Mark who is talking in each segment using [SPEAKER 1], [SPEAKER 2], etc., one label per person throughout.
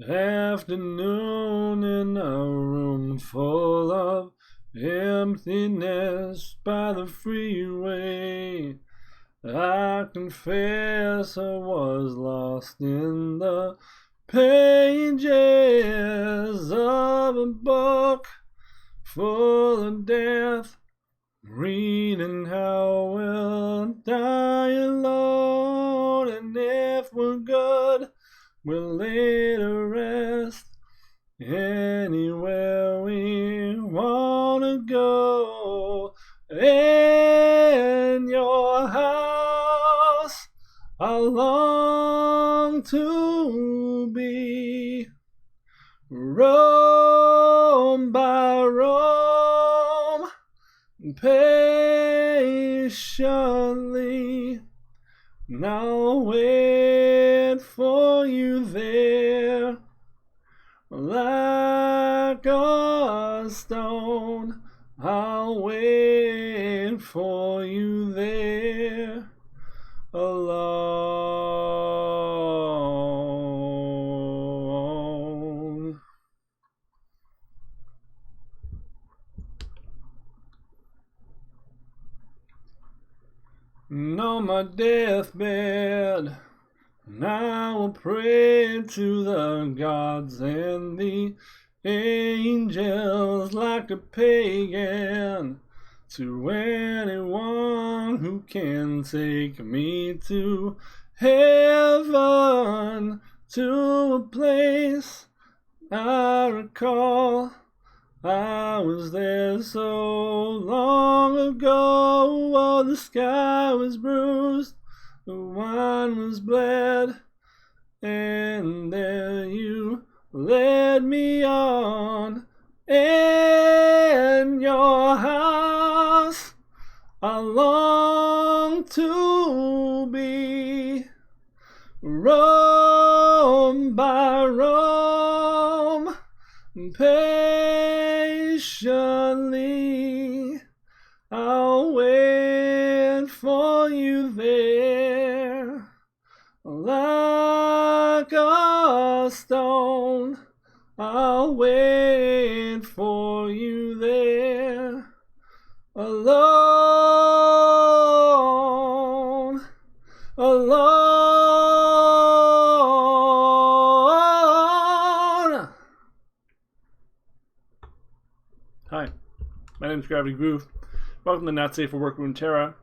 [SPEAKER 1] afternoon in a room full of emptiness by the freeway. I confess I was lost in the pages of a book full of death, reading how we'll die alone, and if we're good, we'll lay to rest anywhere we wanna go. In your house, I long to be, roam by roam, patiently. Now wait for you there, like a stone. I'll wait for you there, alone. And on my deathbed, I will pray to the gods and the angels like a pagan, to anyone who can take me to heaven, to a place I recall. I was there so long ago. Oh, the sky was bruised, the wine was bled, and there you led me on. In your house, I long to be, roam by roam, patiently. I'll wait for you there, like a stone. I'll wait for you there, alone, alone. Hi, my name is Gravity Groove. Welcome to Not Safe for Work Runeterra.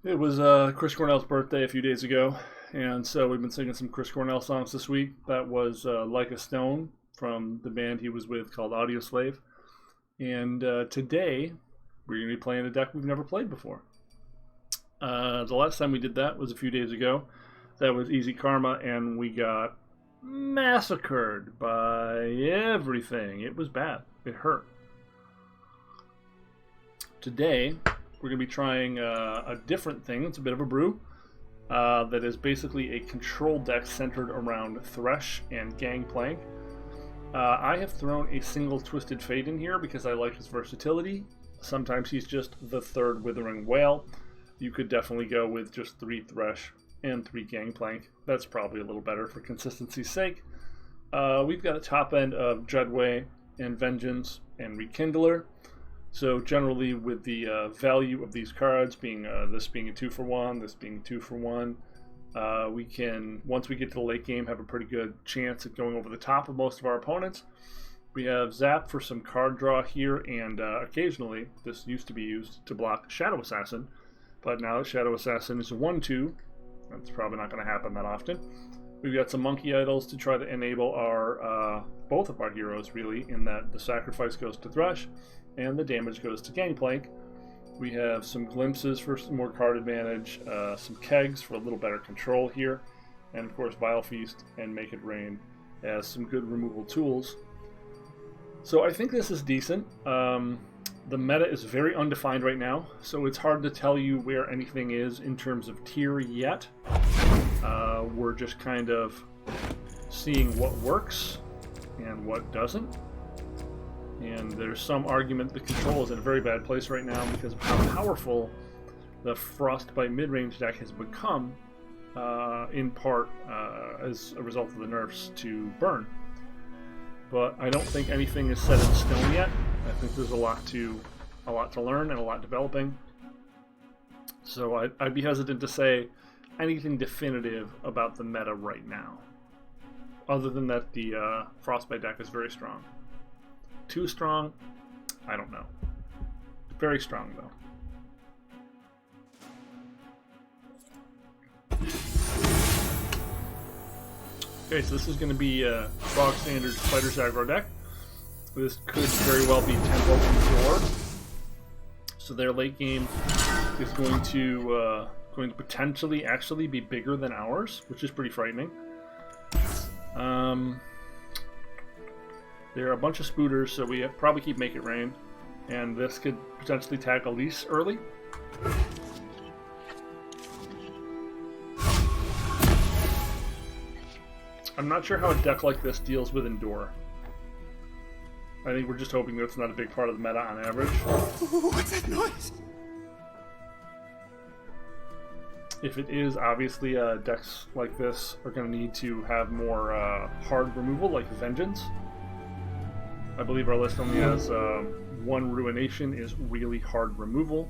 [SPEAKER 1] It was Chris Cornell's birthday a few days ago, and so we've been singing some Chris Cornell songs this week. That was Like a Stone from the band he was with called Audio Slave. And today we're going to be playing a deck we've never played before. The last time we did that was a few days ago. That was Easy Karma, and we got massacred by everything. It was bad. It hurt. Today we're going to be trying a different thing. It's a bit of a brew. That is basically a control deck centered around Thresh and Gangplank. I have thrown a single Twisted Fate in here because I like his versatility. Sometimes he's just the third Withering Whale. You could definitely go with just 3 Thresh and 3 Gangplank. That's probably a little better for consistency's sake. We've got a top end of Dreadway and Vengeance and Rekindler. So generally, with the value of these cards being this being a 2-for-1, this being 2-for-1, we can, once we get to the late game, have a pretty good chance at going over the top of most of our opponents. We have Zap for some card draw here, and occasionally this used to be used to block Shadow Assassin, but now that Shadow Assassin is a 1-2, that's probably not going to happen that often. We've got some Monkey Idols to try to enable our both of our heroes, really, in that the sacrifice goes to Thresh and the damage goes to Gangplank. We have some Glimpses for some more card advantage, some Kegs for a little better control here, and of course Vile Feast and Make It Rain as some good removal tools. So I think this is decent. The meta is very undefined right now, so it's hard to tell you where anything is in terms of tier yet. We're just kind of seeing what works and what doesn't. And there's some argument the control is in a very bad place right now because of how powerful the Frostbite mid-range deck has become in part as a result of the nerfs to burn. But I don't think anything is set in stone yet. I think there's a lot to learn and a lot developing. So I'd be hesitant to say anything definitive about the meta right now. Other than that the Frostbite deck is very strong. Too strong? I don't know. Very strong though. Okay, so this is going to be a bog standard Fighter's aggro deck. This could very well be Tempo and Door. So their late game is going to potentially actually be bigger than ours, which is pretty frightening. There are a bunch of spooters, so we probably keep Make It Rain, and this could potentially tag Elise early. I'm not sure how a deck like this deals with Endure. I think we're just hoping that it's not a big part of the meta on average.
[SPEAKER 2] What's that noise?
[SPEAKER 1] If it is, obviously decks like this are going to need to have more hard removal, like Vengeance. I believe our list only has one Ruination is really hard removal.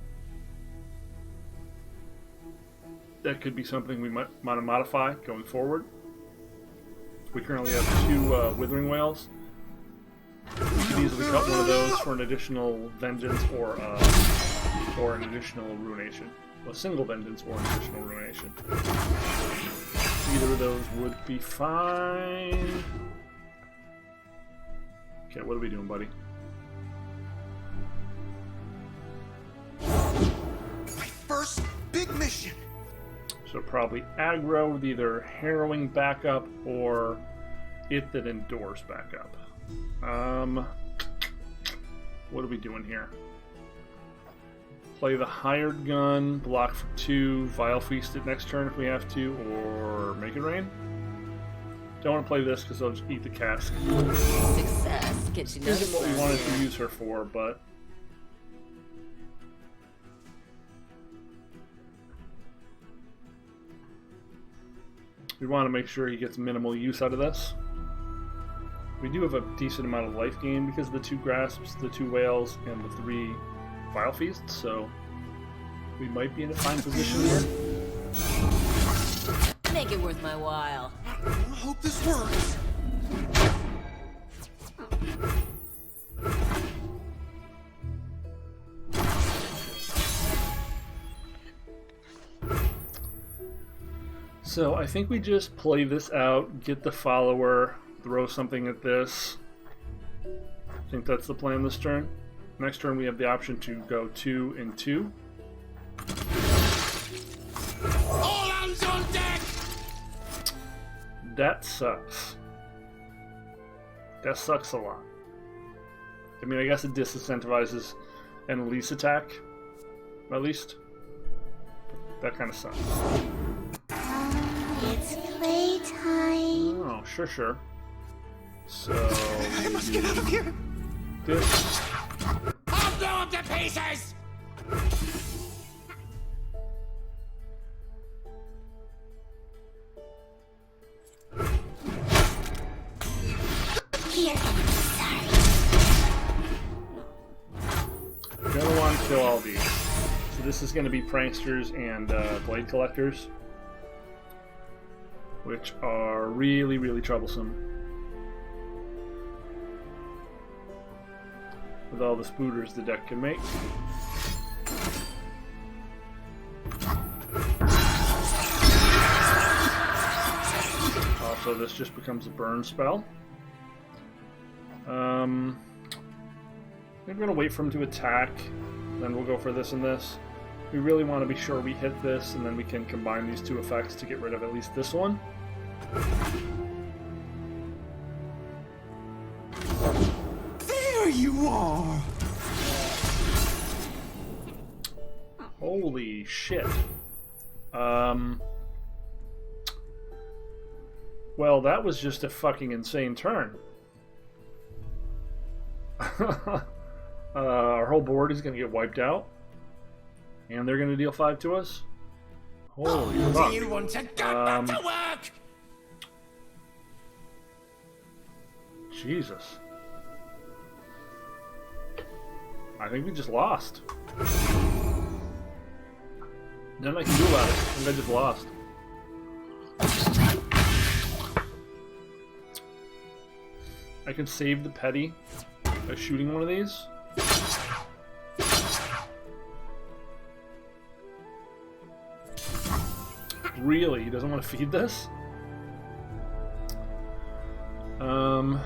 [SPEAKER 1] That could be something we might want to modify going forward. We currently have 2 Withering Wails. We could easily cut one of those for an additional Vengeance or an additional Ruination. A single Vengeance or an additional Ruination. Either of those would be fine. Okay, what are we doing, buddy?
[SPEAKER 2] My first big mission!
[SPEAKER 1] So probably aggro with either Harrowing backup or It That Endures backup. What are we doing here? Play the Hired Gun, block for 2, Vile Feast it next turn if we have to, or Make It Rain. Don't want to play this because I'll just eat the cask.
[SPEAKER 3] Success gets you no
[SPEAKER 1] Isn't what we wanted to use her for, but we want to make sure he gets minimal use out of this. We do have a decent amount of life gain because of the 2 Grasps, the 2 Whales, and the 3 Vile Feasts, so we might be in a fine position here.
[SPEAKER 3] Make it worth my while.
[SPEAKER 2] I hope this works.
[SPEAKER 1] So I think we just play this out, get the follower, throw something at this. I think that's the plan this turn. Next turn we have the option to go 2 and 2.
[SPEAKER 2] All hands on deck!
[SPEAKER 1] That sucks. That sucks a lot. I mean, I guess it disincentivizes an Elise attack, at least. That kind of sucks.
[SPEAKER 4] It's playtime.
[SPEAKER 1] Oh, sure. So,
[SPEAKER 2] I must get out of here!
[SPEAKER 1] this.
[SPEAKER 2] I'll blow up the pieces!
[SPEAKER 4] Here, sorry.
[SPEAKER 1] You're gonna want to kill all these. So this is gonna be Pranksters and Blade Collectors, which are really, really troublesome. With all the spooters the deck can make. Also, this just becomes a burn spell. I'm going to wait for him to attack, then we'll go for this and this. We really want to be sure we hit this, and then we can combine these 2 effects to get rid of at least this one.
[SPEAKER 2] There you are!
[SPEAKER 1] Holy shit. Well, that was just a fucking insane turn. Our whole board is going to get wiped out. And they're going to deal 5 to us. Holy
[SPEAKER 2] Do
[SPEAKER 1] fuck.
[SPEAKER 2] you want to get back to work?
[SPEAKER 1] Jesus. I think we just lost. Nothing I can do about it. I think I just lost. I can save the petty by shooting one of these. Really? He doesn't want to feed this? Yeah,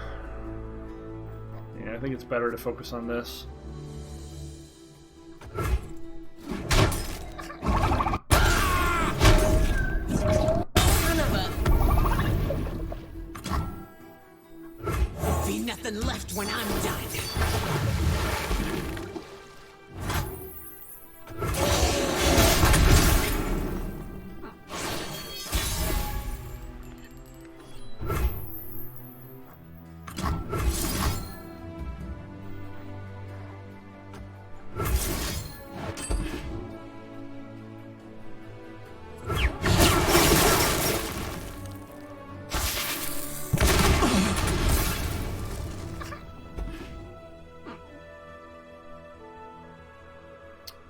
[SPEAKER 1] I think it's better to focus on this.
[SPEAKER 2] Be nothing left when I'm done.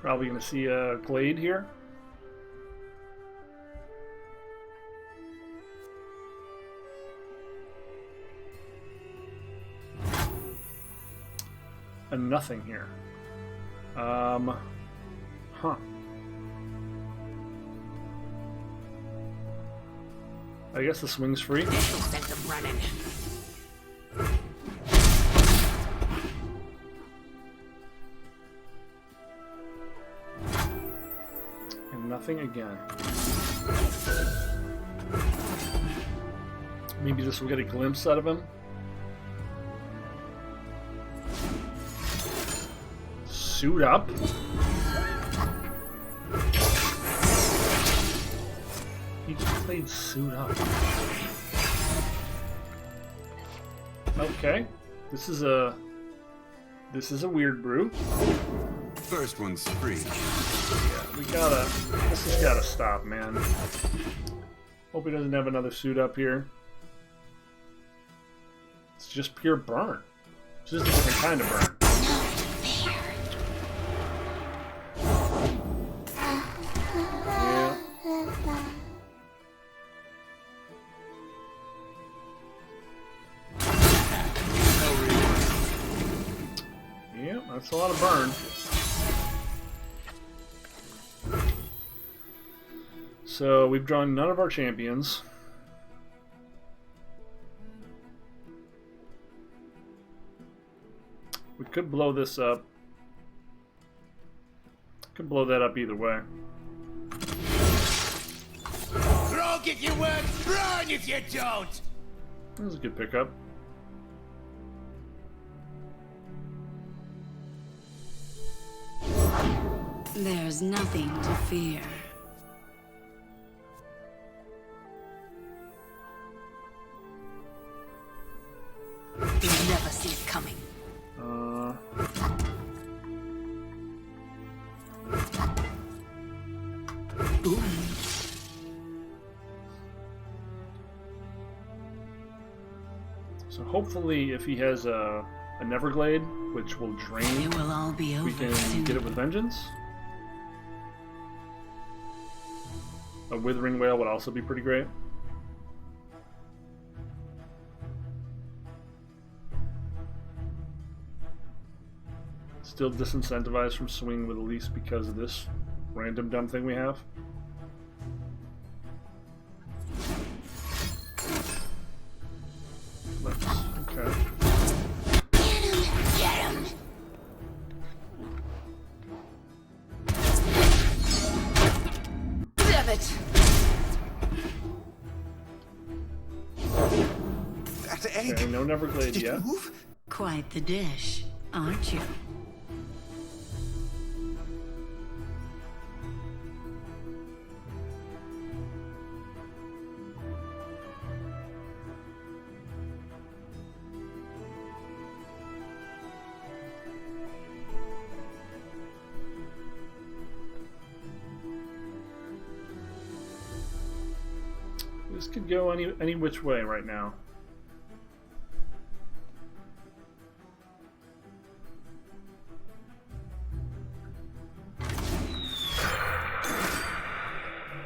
[SPEAKER 1] Probably going to see a glade here. And nothing here. Huh. I guess the swing's free.
[SPEAKER 2] This'll set them running.
[SPEAKER 1] And nothing again. Maybe this will get a glimpse out of him. Suit up. He just played suit up. Okay. This is a weird brew.
[SPEAKER 5] First one's free.
[SPEAKER 1] Yeah, this has gotta stop, man. Hope he doesn't have another suit up here. It's just pure burn. It's just a different kind of burn. Yeah. Yeah, that's a lot of burn. So we've drawn none of our champions. We could blow this up. Could blow that up either way.
[SPEAKER 2] Rogue if you work, run if you don't!
[SPEAKER 1] That was a good pickup.
[SPEAKER 3] There's nothing to fear. You'll never see it coming.
[SPEAKER 1] So hopefully, if he has a Neverglade, which will drain,
[SPEAKER 3] It will all be over
[SPEAKER 1] we can
[SPEAKER 3] soon.
[SPEAKER 1] get it with vengeance. A Withering Whale would also be pretty great. Still disincentivized from swinging with Elise because of this random dumb thing we have. Okay.
[SPEAKER 4] Get him!
[SPEAKER 3] Damn it!
[SPEAKER 5] That egg.
[SPEAKER 1] Okay, no Neverglade
[SPEAKER 5] Did it
[SPEAKER 1] yet.
[SPEAKER 5] move?
[SPEAKER 3] Quite the dish, aren't you?
[SPEAKER 1] This could go any which way right now.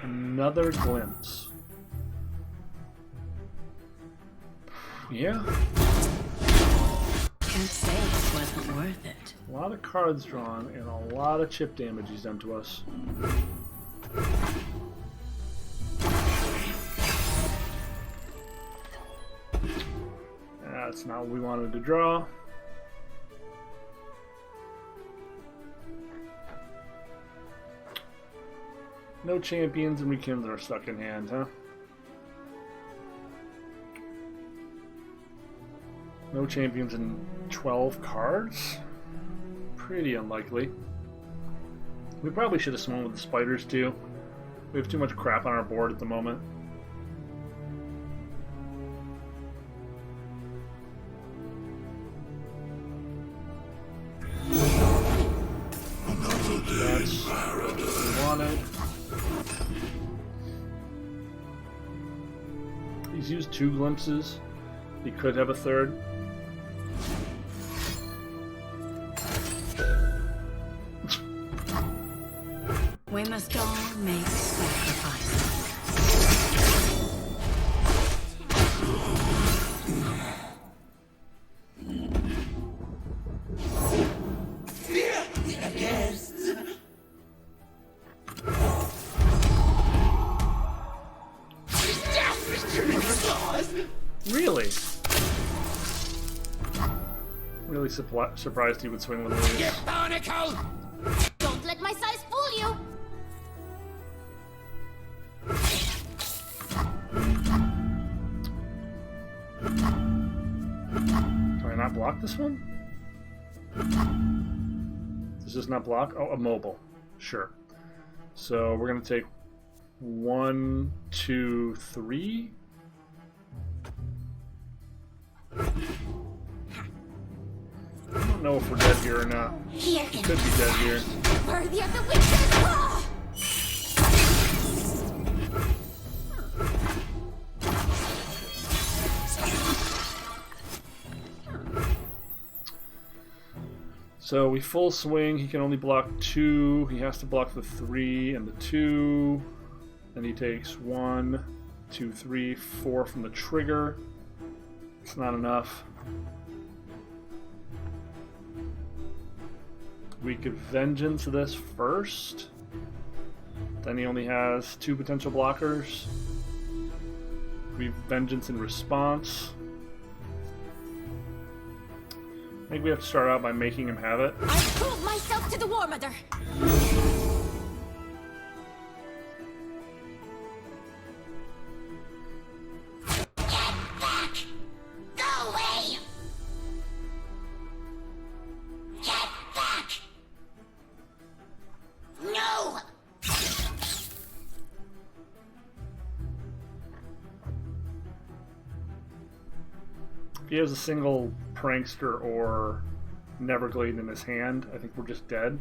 [SPEAKER 1] Another glimpse. Yeah.
[SPEAKER 3] Can't say it wasn't worth it.
[SPEAKER 1] A lot of cards drawn and a lot of chip damage he's done to us. That's not what we wanted to draw. No champions and Weekends are stuck in hand, huh? No champions in 12 cards? Pretty unlikely. We probably should have swung with the spiders too. We have too much crap on our board at the moment. That's what we wanted. He's used 2 glimpses. He could have a third.
[SPEAKER 3] We must all make sacrifices.
[SPEAKER 1] Really? Really surprised he would swing with a lead.
[SPEAKER 2] Barnacle!
[SPEAKER 4] Don't let my size fool you.
[SPEAKER 1] Can I not block this one? Does this not block? Oh, a mobile. Sure. So we're going to take 1, 2, 3. I don't know if we're dead here or not.
[SPEAKER 4] Here,
[SPEAKER 1] We could be dead here.
[SPEAKER 4] worthy of the witch's claw.
[SPEAKER 1] So we full swing. He can only block 2. He has to block the 3 and the 2. Then he takes 1, 2, 3, 4 from the trigger. It's not enough. We could Vengeance this first. Then he only has 2 potential blockers. We Vengeance in response. I think we have to start out by making him have it.
[SPEAKER 4] I prove myself to the War Mother. Get back! Go away! Get back! No!
[SPEAKER 1] If he has a single Prankster or Neverglade in his hand, I think we're just dead.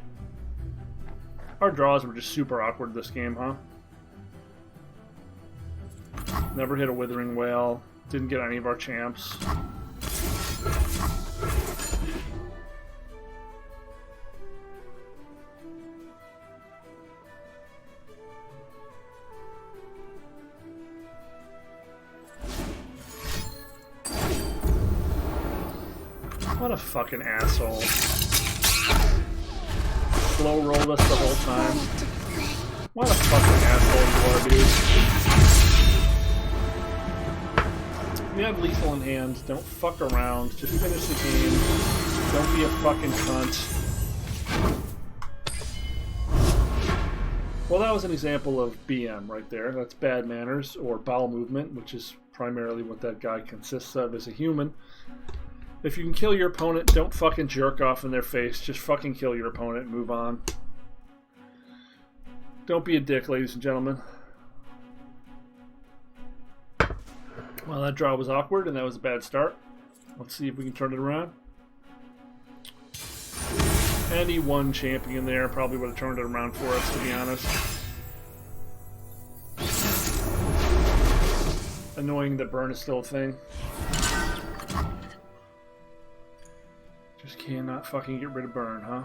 [SPEAKER 1] Our draws were just super awkward this game, huh? Never hit a Withering Whale. Didn't get any of our champs. What a fucking asshole. Slow rolled us the whole time. What a fucking asshole you are, dude. We have lethal in hand. Don't fuck around. Just finish the game. Don't be a fucking cunt. Well, that was an example of BM right there. That's bad manners, or bowel movement, which is primarily what that guy consists of as a human. If you can kill your opponent, don't fucking jerk off in their face. Just fucking kill your opponent and move on. Don't be a dick, ladies and gentlemen. Well, that draw was awkward, and that was a bad start. Let's see if we can turn it around. Any one champion there probably would have turned it around for us, to be honest. annoying that burn is still a thing. Just cannot fucking get rid of burn, huh?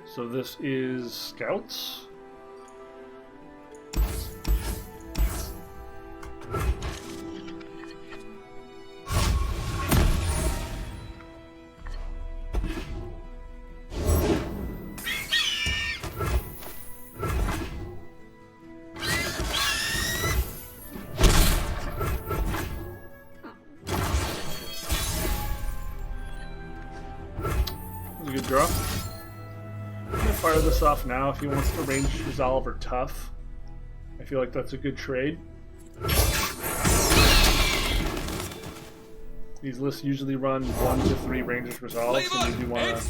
[SPEAKER 1] So this is scouts. Good draw. I'm gonna fire this off now if he wants to range resolve or tough. I feel like that's a good trade. These lists usually run 1 to 3 rangers resolve, so we do want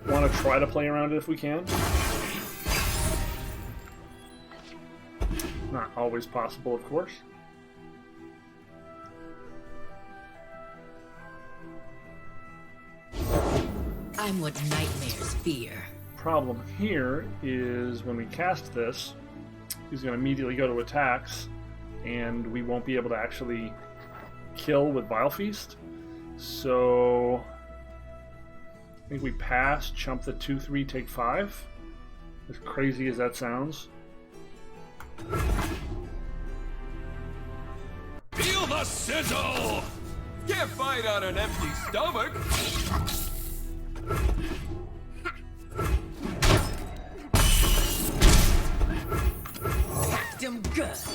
[SPEAKER 1] to try to play around it if we can. Not always possible, of course.
[SPEAKER 3] I'm what nightmares fear.
[SPEAKER 1] Problem here is when we cast this, he's going to immediately go to attacks, and we won't be able to actually kill with Vile Feast. So I think we pass, chump the 2-3, take 5. As crazy as that sounds.
[SPEAKER 6] Feel the sizzle! Can't fight on an empty stomach!
[SPEAKER 3] Packed 'em good.
[SPEAKER 1] So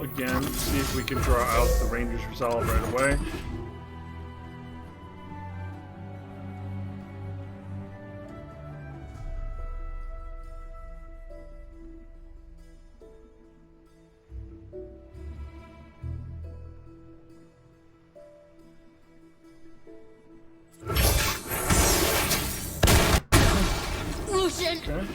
[SPEAKER 1] again, see if we can draw out the Ranger's Resolve right away. Okay.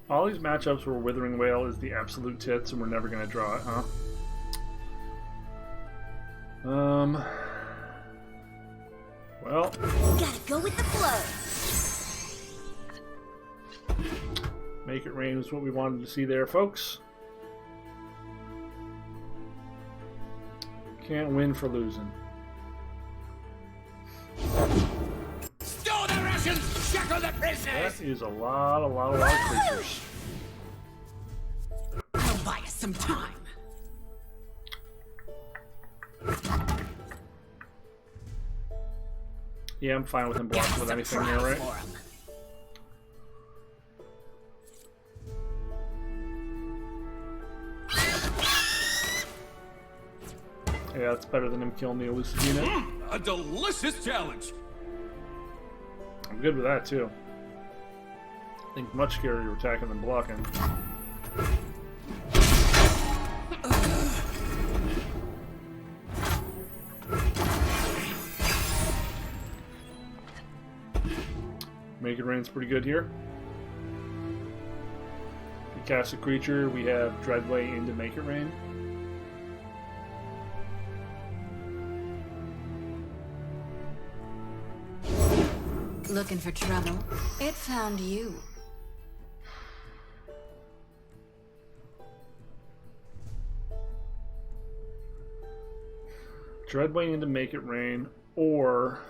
[SPEAKER 1] All these matchups where Withering Wail is the absolute tits and we're never going to draw it, huh? Well.
[SPEAKER 4] Gotta go with the flow.
[SPEAKER 1] Make it rain is what we wanted to see there, folks. Can't win for losing.
[SPEAKER 2] Store the rations, shackle the prisoners!
[SPEAKER 1] That is a lot of creatures.
[SPEAKER 3] I'll buy us some time.
[SPEAKER 1] Yeah, I'm fine with him blocking with anything there, right? Yeah, it's better than him killing the elusive unit.
[SPEAKER 6] A delicious challenge!
[SPEAKER 1] I'm good with that, too. I think much scarier attacking than blocking. Make it rain's pretty good here. If we cast a creature, we have Dreadway into Make It Rain.
[SPEAKER 3] Looking for trouble? It found you.
[SPEAKER 1] Dreadway into Make It Rain, or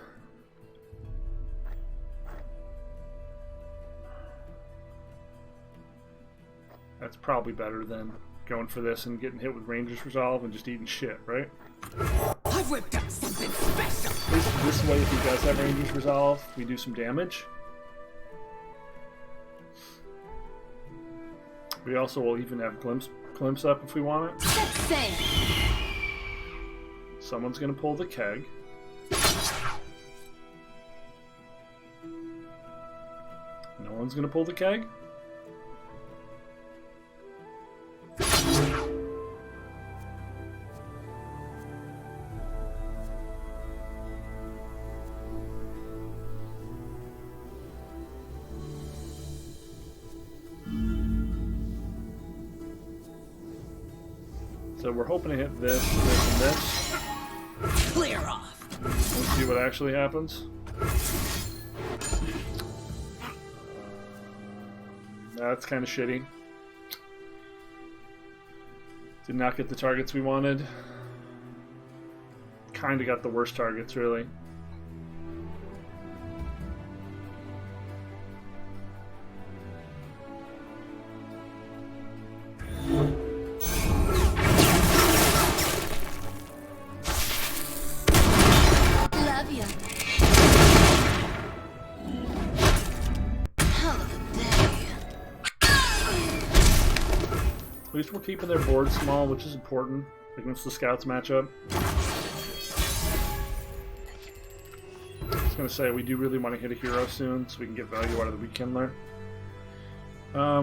[SPEAKER 1] that's probably better than going for this and getting hit with Ranger's Resolve and just eating shit, right?
[SPEAKER 3] I've whipped up something special.
[SPEAKER 1] At least this way, if he does have Ranger's Resolve, we do some damage. We also will even have glimpse up if we want it.
[SPEAKER 4] Let's sing.
[SPEAKER 1] Someone's gonna pull the keg. No one's gonna pull the keg. So we're hoping to hit this, this, and this.
[SPEAKER 4] Clear off.
[SPEAKER 1] We'll see what actually happens. That's kind of shitty. Did not get the targets we wanted. Kind of got the worst targets, really.
[SPEAKER 4] Love ya. Hell of a day.
[SPEAKER 1] At least we're keeping their board small, which is important against the Scouts matchup. I was going to say, we do really want to hit a hero soon, so we can get value out of the Rekindler.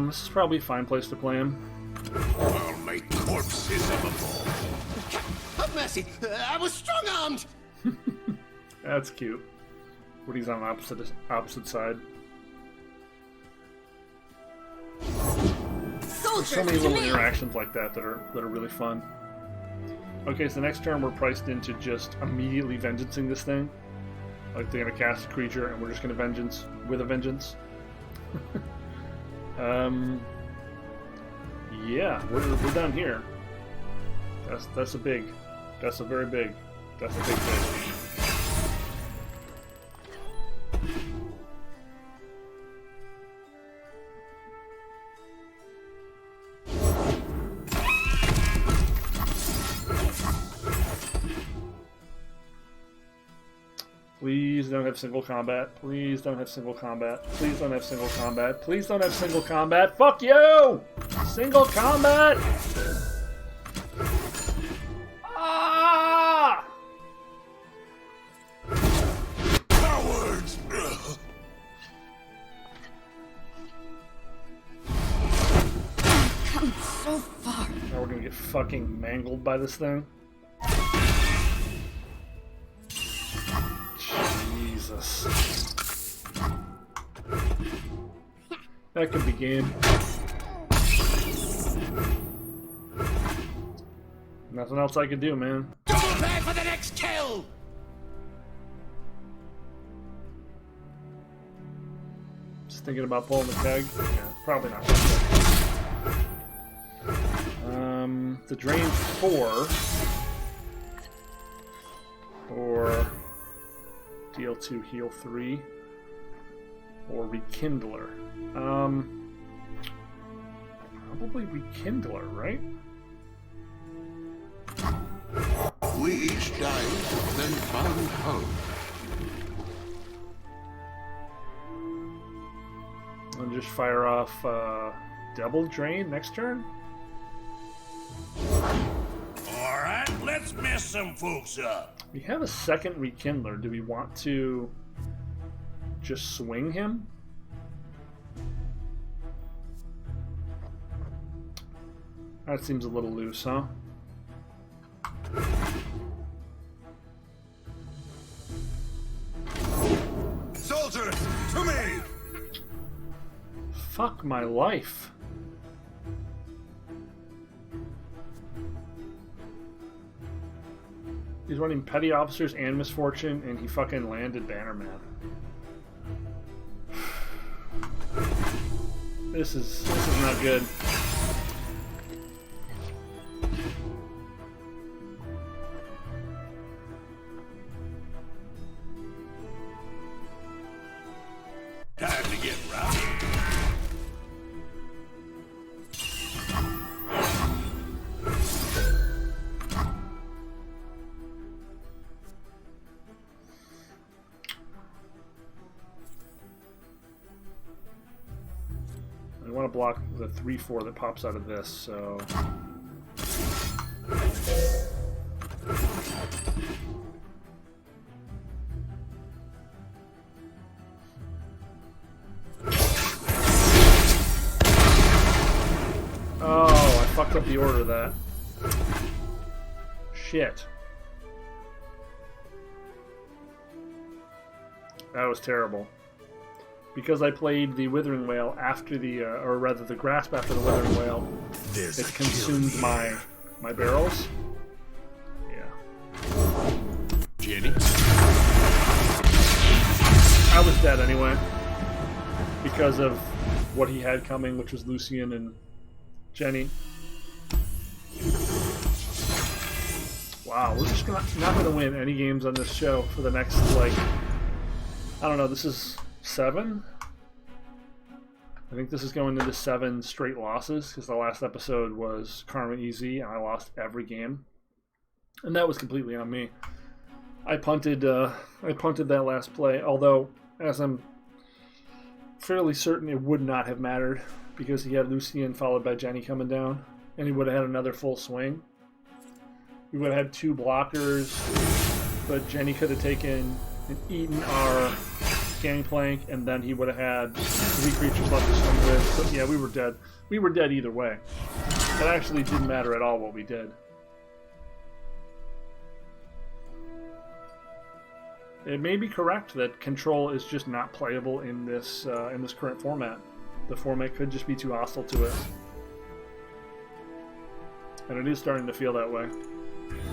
[SPEAKER 1] This is probably a fine place to play him.
[SPEAKER 2] I'll make corpses of them all.
[SPEAKER 7] Have mercy! I was strong-armed!
[SPEAKER 1] That's cute. When he's on the opposite side. There's
[SPEAKER 4] Soldiers
[SPEAKER 1] so many
[SPEAKER 4] to
[SPEAKER 1] little
[SPEAKER 4] me.
[SPEAKER 1] interactions like that that are really fun. Okay, so next turn we're priced into just immediately vengeancing this thing. Like they're gonna cast a creature and we're just gonna vengeance with a vengeance. Yeah, we're done here. That's a very big. That's a big thing. Please don't have single combat. Please don't have single combat. Please don't have single combat. Please don't have single combat. Fuck you! Single combat! Ah!
[SPEAKER 2] Cowards! Ugh.
[SPEAKER 4] Come so far.
[SPEAKER 1] Now we're gonna get fucking mangled by this thing. Jesus. That could be game. Nothing else I could do, man.
[SPEAKER 2] Double pay for the next kill!
[SPEAKER 1] Just thinking about pulling the keg. Yeah, probably not. The drain 4 or deal 2, heal 3 or Rekindler. Probably Rekindler, right?
[SPEAKER 5] We each died, then found hope.
[SPEAKER 1] And just fire off double drain next turn.
[SPEAKER 2] Alright, let's mess some folks up.
[SPEAKER 1] We have a second Rekindler. Do we want to just swing him? That seems a little loose, huh?
[SPEAKER 2] Soldiers, to me!
[SPEAKER 1] Fuck my life. He's running Petty Officers and Misfortune, and he fucking landed Bannerman. This is not good.
[SPEAKER 2] Time to get rowdy.
[SPEAKER 1] I want to block the 3/4 that pops out of this, so. Oh, I fucked up the order of that. Shit. That was terrible. Because I played the Withering Wail after the, or rather the Grasp after the Withering Wail,
[SPEAKER 2] There's
[SPEAKER 1] it
[SPEAKER 2] a kill
[SPEAKER 1] consumed
[SPEAKER 2] here.
[SPEAKER 1] my My barrels? Yeah.
[SPEAKER 6] Jenny?
[SPEAKER 1] I was dead anyway. Because of what he had coming, which was Lucian and Jenny. Wow, we're just not going to win any games on this show for the next, like, I don't know, this is 7? I think this is going into 7 straight losses, because the last episode was Karma Easy, and I lost every game. And that was completely on me. I punted that last play, although, as I'm fairly certain it would not have mattered, because he had Lucian followed by Jenny coming down, and he would have had another full swing. We would have had 2 blockers, but Jenny could have taken and eaten our gangplank, and then he would have had 3 creatures left to swing with. So yeah, we were dead. We were dead either way. It actually didn't matter at all what we did. It may be correct that control is just not playable in this current format. The format could just be too hostile to it, and it is starting to feel that way.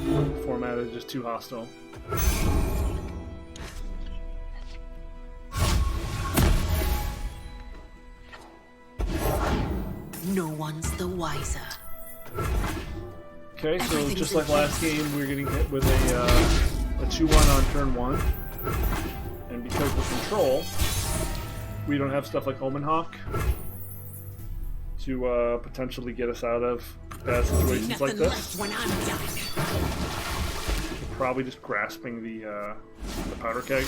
[SPEAKER 1] The format is just too hostile.
[SPEAKER 3] No one's the wiser.
[SPEAKER 1] Okay, so just like last game, we're getting hit with a 2-1 on turn 1. And because of control, we don't have stuff like Omen Hawk to potentially get us out of bad situations like this.
[SPEAKER 4] When I'm done.
[SPEAKER 1] We're probably just grasping the powder keg.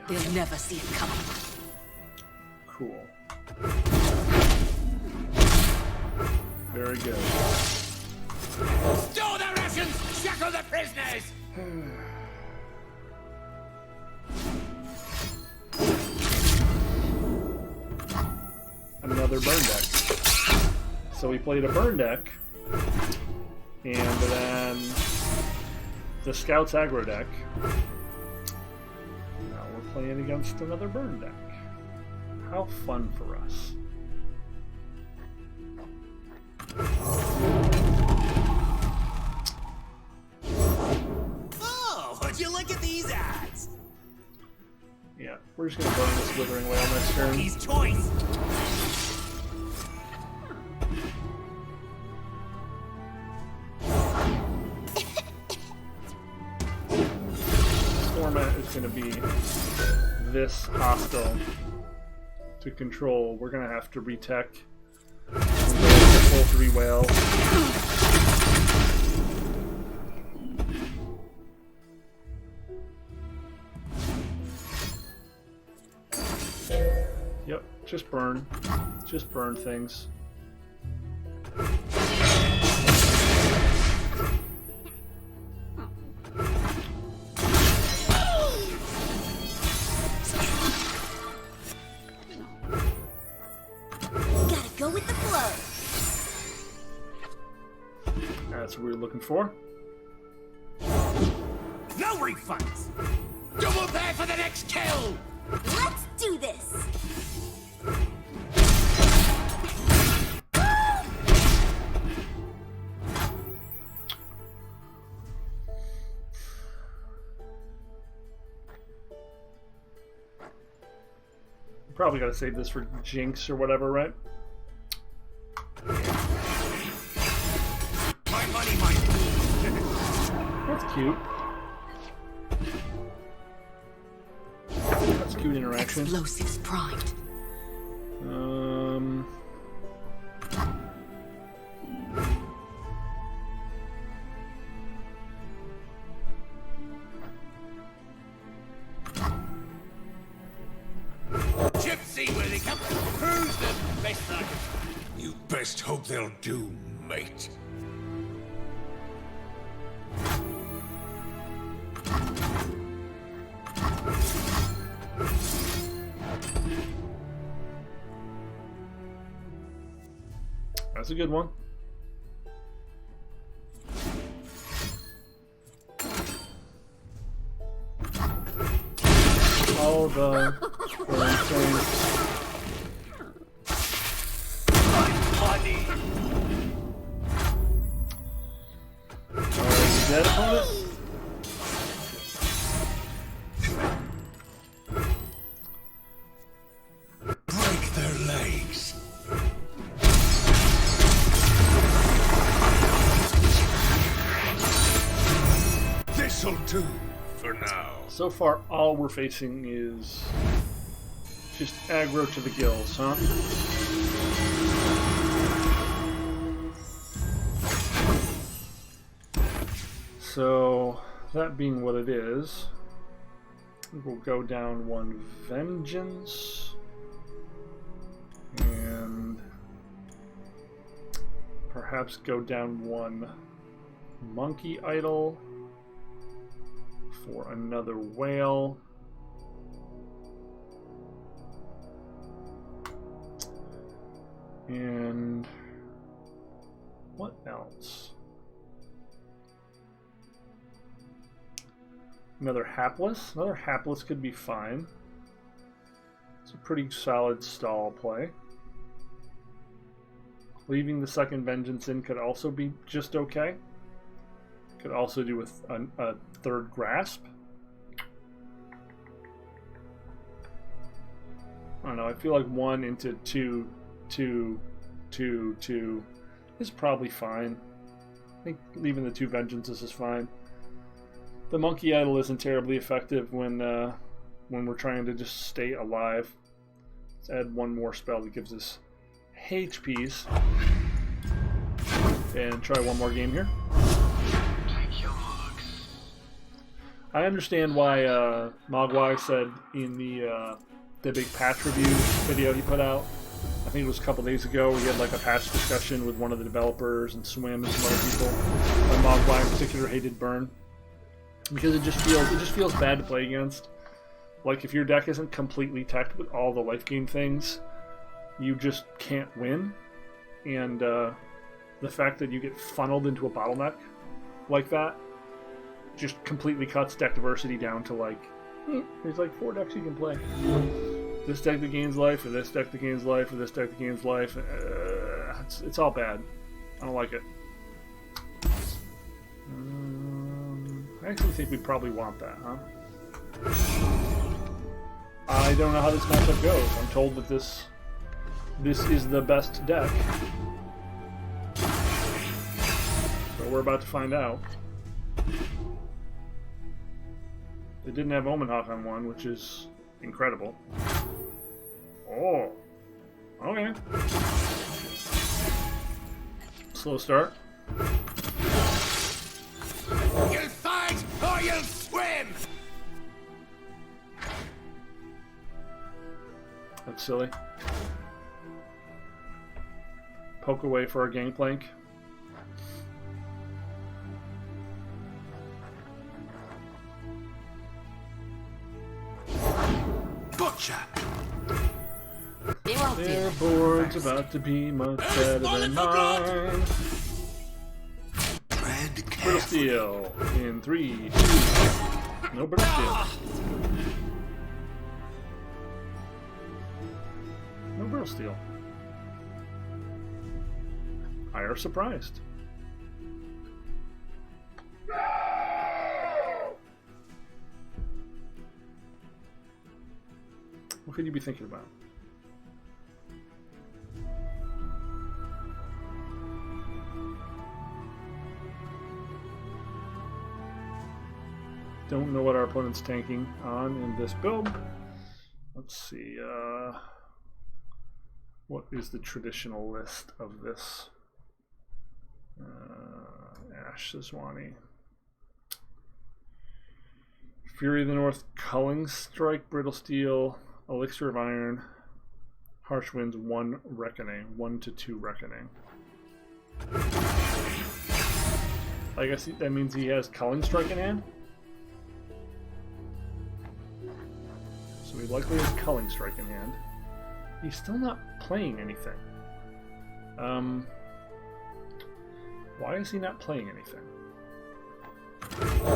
[SPEAKER 3] They'll never see it coming.
[SPEAKER 1] Cool. Very good.
[SPEAKER 2] Store the rations! Shackle the prisoners!
[SPEAKER 1] Another burn deck. So we played a burn deck, and then the Scouts aggro deck. Now we're playing against another burn deck. How fun for us.
[SPEAKER 2] Oh, would you look at these ads?
[SPEAKER 1] Yeah, we're just gonna burn this Withering Whale next turn.
[SPEAKER 2] He's choice!
[SPEAKER 1] Format is going to be this hostile to control. We're going to have to retech and go with full 3 whale. Yep, just burn. Just burn things.
[SPEAKER 4] Go with the flow.
[SPEAKER 1] That's what we were looking for.
[SPEAKER 2] No refunds! Double pay for the next kill!
[SPEAKER 4] Let's do this.
[SPEAKER 1] Probably got to save this for Jinx or whatever, right?
[SPEAKER 2] My money, my
[SPEAKER 1] That's cute. That's cute interaction.
[SPEAKER 3] Explosives primed.
[SPEAKER 2] Gypsy, will they come? Who's the best I can find?
[SPEAKER 6] You best hope they'll do, mate.
[SPEAKER 1] That's a good one. all the insane. Alright, dead opponent?
[SPEAKER 2] Break their legs. This'll do for now.
[SPEAKER 1] So far, all we're facing is just aggro to the gills, huh? So, that being what it is, we'll go down one Vengeance, and perhaps go down one Monkey Idol for another Whale. And what else? Another Hapless. Another Hapless could be fine. It's a pretty solid stall play. Leaving the second Vengeance in could also be just okay. Could also do with a third Grasp. I don't know, I feel like 1 into 2, 2, 2, 2 is probably fine. I think leaving the 2 Vengeances is fine. The Monkey Idol isn't terribly effective when we're trying to just stay alive. Let's add one more spell that gives us HPs. And try one more game here. I understand why Mogwai said in the big patch review video he put out, I think it was a couple days ago, we had like a patch discussion with one of the developers and Swim and some other people. And Mogwai in particular hated Burn because it just feels bad to play against. Like if your deck isn't completely teched with all the life gain things, you just can't win. And the fact that you get funneled into a bottleneck like that just completely cuts deck diversity down to like, there's like 4 decks you can play. This deck that gains life, or this deck that gains life, or this deck that gains life. It's all bad. I don't like it. I actually think we probably want that, huh? I don't know how this matchup goes. I'm told that this is the best deck. So we're about to find out. They didn't have Omen Hawk on one, which is incredible. Oh. Okay. Slow start.
[SPEAKER 2] You'll fight or you'll swim!
[SPEAKER 1] That's silly. Poke away for our Gangplank.
[SPEAKER 2] Gotcha!
[SPEAKER 1] Their board's about to be much better than mine. Brittle Steel in 3, 2. No Brittle Steel. No Brittle Steel. I are surprised. What could you be thinking about? Don't know what our opponent's tanking on in this build. Let's see. What is the traditional list of this? Ash Siswani. Fury of the North, Culling Strike, Brittle Steel, Elixir of Iron, Harsh Winds, 1 Reckoning, 1 to 2 Reckoning. I guess that means he has Culling Strike in hand? So he likely has Culling Strike in hand. He's still not playing anything. Why is he not playing anything?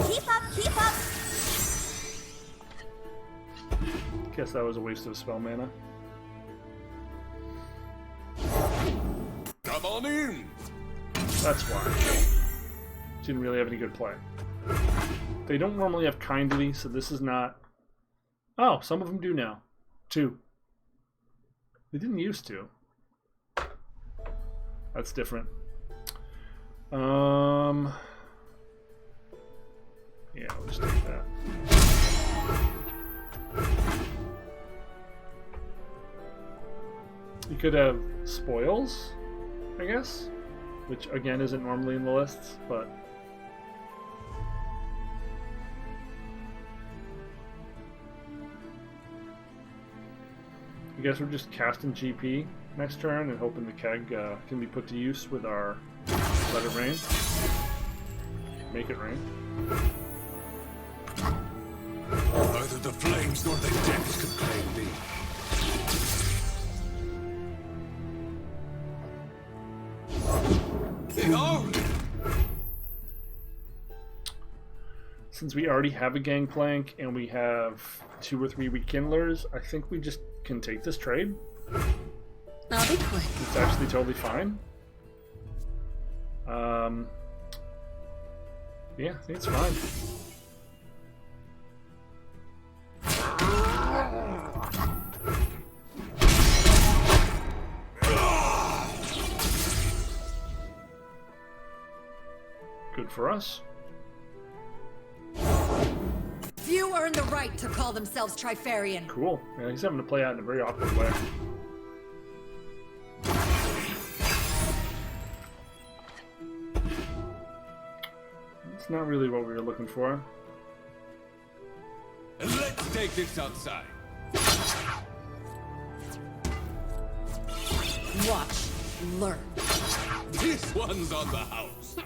[SPEAKER 4] Keep up, keep up!
[SPEAKER 1] Guess that was a waste of spell mana.
[SPEAKER 6] Come on in.
[SPEAKER 1] That's why. Didn't really have any good play. They don't normally have kindly, so this is not... Oh, some of them do now. 2. They didn't used to. That's different. Yeah, we'll just take that. You could have spoils, I guess, which again isn't normally in the lists, but I guess we're just casting GP next turn and hoping the keg can be put to use with our Let It Rain. Make it rain.
[SPEAKER 6] Neither the flames nor the depths can claim me.
[SPEAKER 1] Since we already have a Gangplank and we have 2 or 3 Rekindlers, I think we just can take this trade.
[SPEAKER 3] I'll be quick.
[SPEAKER 1] It's actually totally fine. Yeah, I think it's fine. Good for us.
[SPEAKER 3] Few earn the right to call themselves Trifarian.
[SPEAKER 1] Cool. Yeah, he's having to play out in a very awkward way. It's not really what we were looking for.
[SPEAKER 6] And let's take this outside.
[SPEAKER 3] Watch, learn.
[SPEAKER 6] This one's on the house.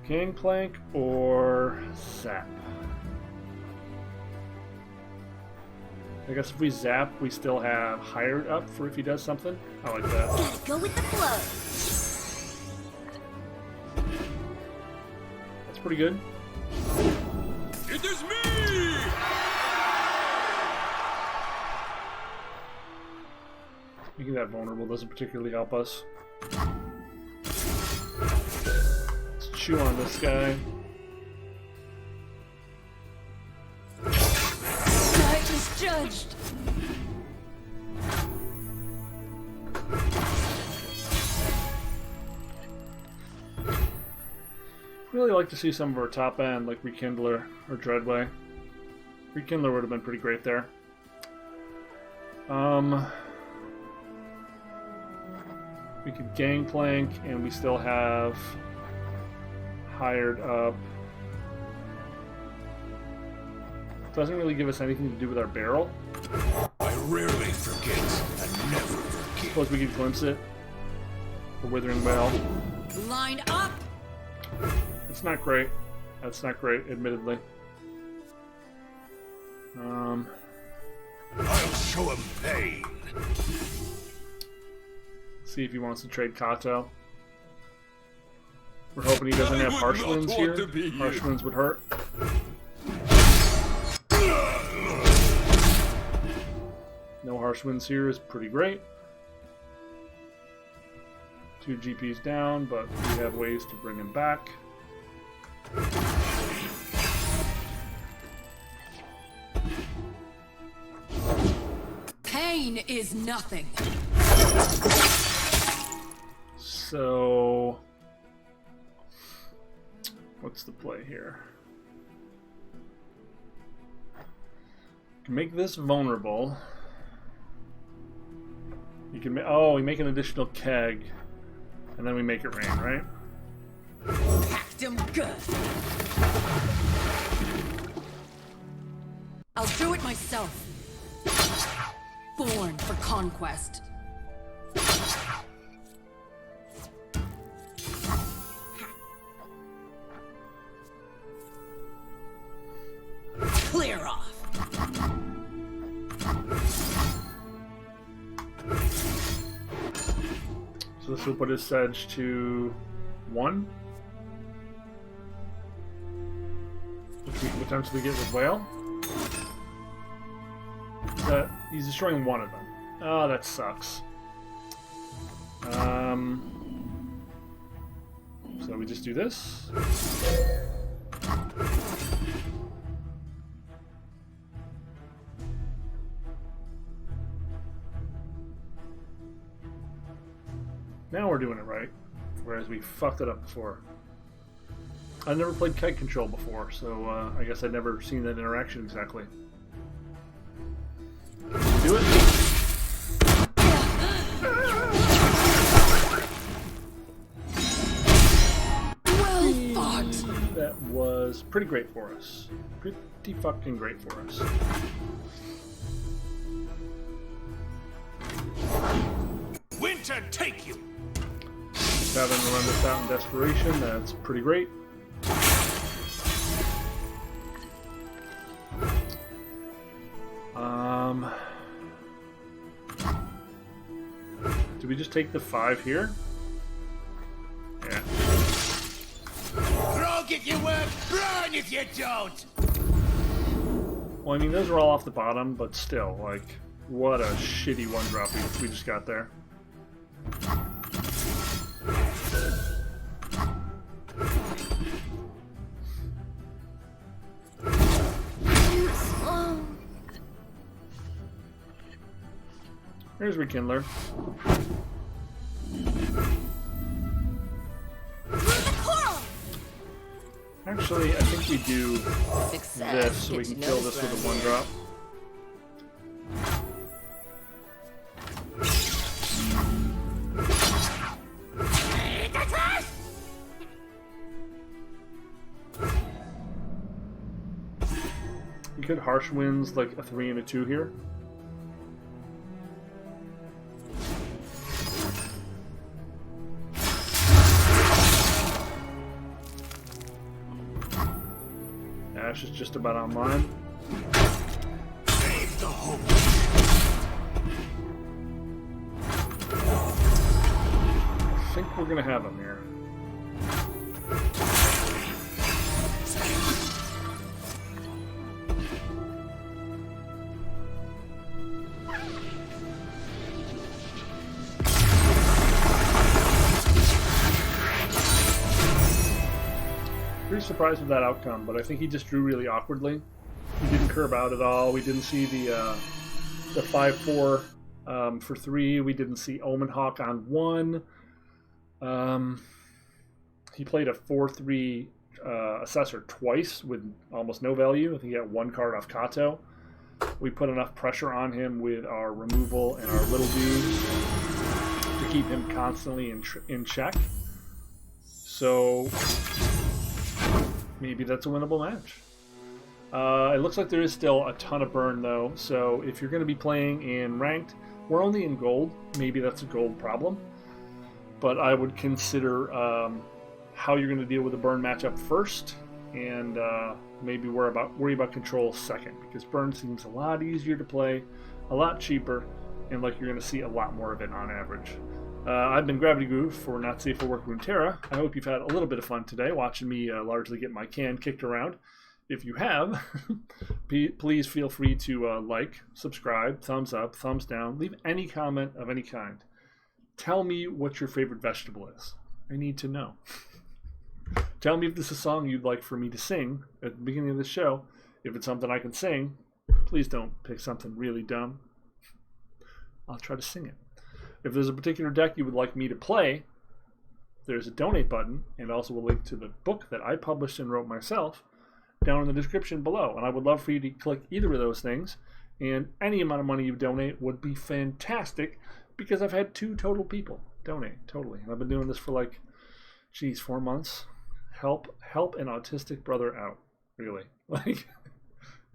[SPEAKER 1] Gangplank or Zap? I guess if we zap, we still have Hired up for if he does something. I like that.
[SPEAKER 4] Gotta go with the flow.
[SPEAKER 1] That's pretty good.
[SPEAKER 6] It is me!
[SPEAKER 1] Making that vulnerable doesn't particularly help us. Let's chew on this guy.
[SPEAKER 3] Night is judged.
[SPEAKER 1] Really like to see some of our top end, like Rekindler or Dreadway. Rekindler would have been pretty great there. We could Gangplank, and we still have Hired up. Doesn't really give us anything to do with our barrel.
[SPEAKER 6] I rarely forget and never forget.
[SPEAKER 1] Suppose we could glimpse it. The Withering Wail.
[SPEAKER 3] Line up.
[SPEAKER 1] It's not great. That's not great, admittedly.
[SPEAKER 6] I'll show him pain.
[SPEAKER 1] See if he wants to trade Kato. We're hoping he doesn't have Harsh Winds here. Harsh Winds would hurt. No Harsh Winds here is pretty great. 2 GPs down, but we have ways to bring him back.
[SPEAKER 3] Pain is nothing.
[SPEAKER 1] So, what's the play here? Can make this vulnerable. You can we make an additional keg, and then we make it rain, right?
[SPEAKER 3] Packed him good. I'll do it myself. Born for conquest.
[SPEAKER 1] So this will put his sedge to 1. Which we can potentially get with Whale. He's destroying one of them. Oh, that sucks. So we just do this. Now we're doing it right, whereas we fucked it up before. I've never played kite control before, so I guess I'd never seen that interaction exactly. Do it.
[SPEAKER 3] Well fought.
[SPEAKER 1] That was pretty great for us. Pretty fucking great for us.
[SPEAKER 2] Winter take you!
[SPEAKER 1] Having to run this out in desperation, that's pretty great. Do we just take the 5 here? Yeah.
[SPEAKER 2] Frog if you work, burn if you don't!
[SPEAKER 1] Well, I mean, those are all off the bottom, but still, like, what a shitty 1-drop we just got there. Here's Rekindler. Actually, I think we do this so we can kill this with a 1-drop. You could harsh winds like a 3 and a 2 here. Ash is just about online.
[SPEAKER 2] Save the hope.
[SPEAKER 1] I think we're gonna have him here. Pretty surprised with that outcome, but I think he just drew really awkwardly. He didn't curve out at all. We didn't see the 5-4 for 3. We didn't see Omen Hawk on 1. He played a 4-3 Assessor twice with almost no value. I think he got 1 card off Kato. We put enough pressure on him with our removal and our little dudes to keep him constantly in check. So maybe that's a winnable match. It looks like there is still a ton of burn though, so if you're going to be playing in ranked, we're only in gold. Maybe that's a gold problem. But I would consider how you're going to deal with the burn matchup first, and maybe worry about control second, because burn seems a lot easier to play, a lot cheaper, and like you're going to see a lot more of it on average. I've been Gravity Groove for Not Safe for Work Runeterra. I hope you've had a little bit of fun today watching me largely get my can kicked around. If you have, please feel free to like, subscribe, thumbs up, thumbs down, leave any comment of any kind. Tell me what your favorite vegetable is. I need to know. Tell me if this is a song you'd like for me to sing at the beginning of the show. If it's something I can sing, please don't pick something really dumb. I'll try to sing it. If there's a particular deck you would like me to play, there's a donate button and also a link to the book that I published and wrote myself down in the description below. And I would love for you to click either of those things, and any amount of money you donate would be fantastic, because I've had 2 total people donate, totally. And I've been doing this for like, 4 months. Help an autistic brother out, really. Like,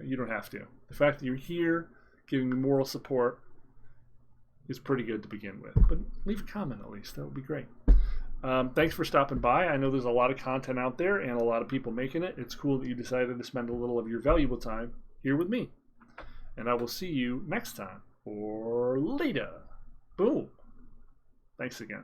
[SPEAKER 1] you don't have to. The fact that you're here giving me moral support is pretty good to begin with. But leave a comment at least. That would be great. Thanks for stopping by. I know there's a lot of content out there and a lot of people making it. It's cool that you decided to spend a little of your valuable time here with me. And I will see you next time, or later. Boom. Thanks again.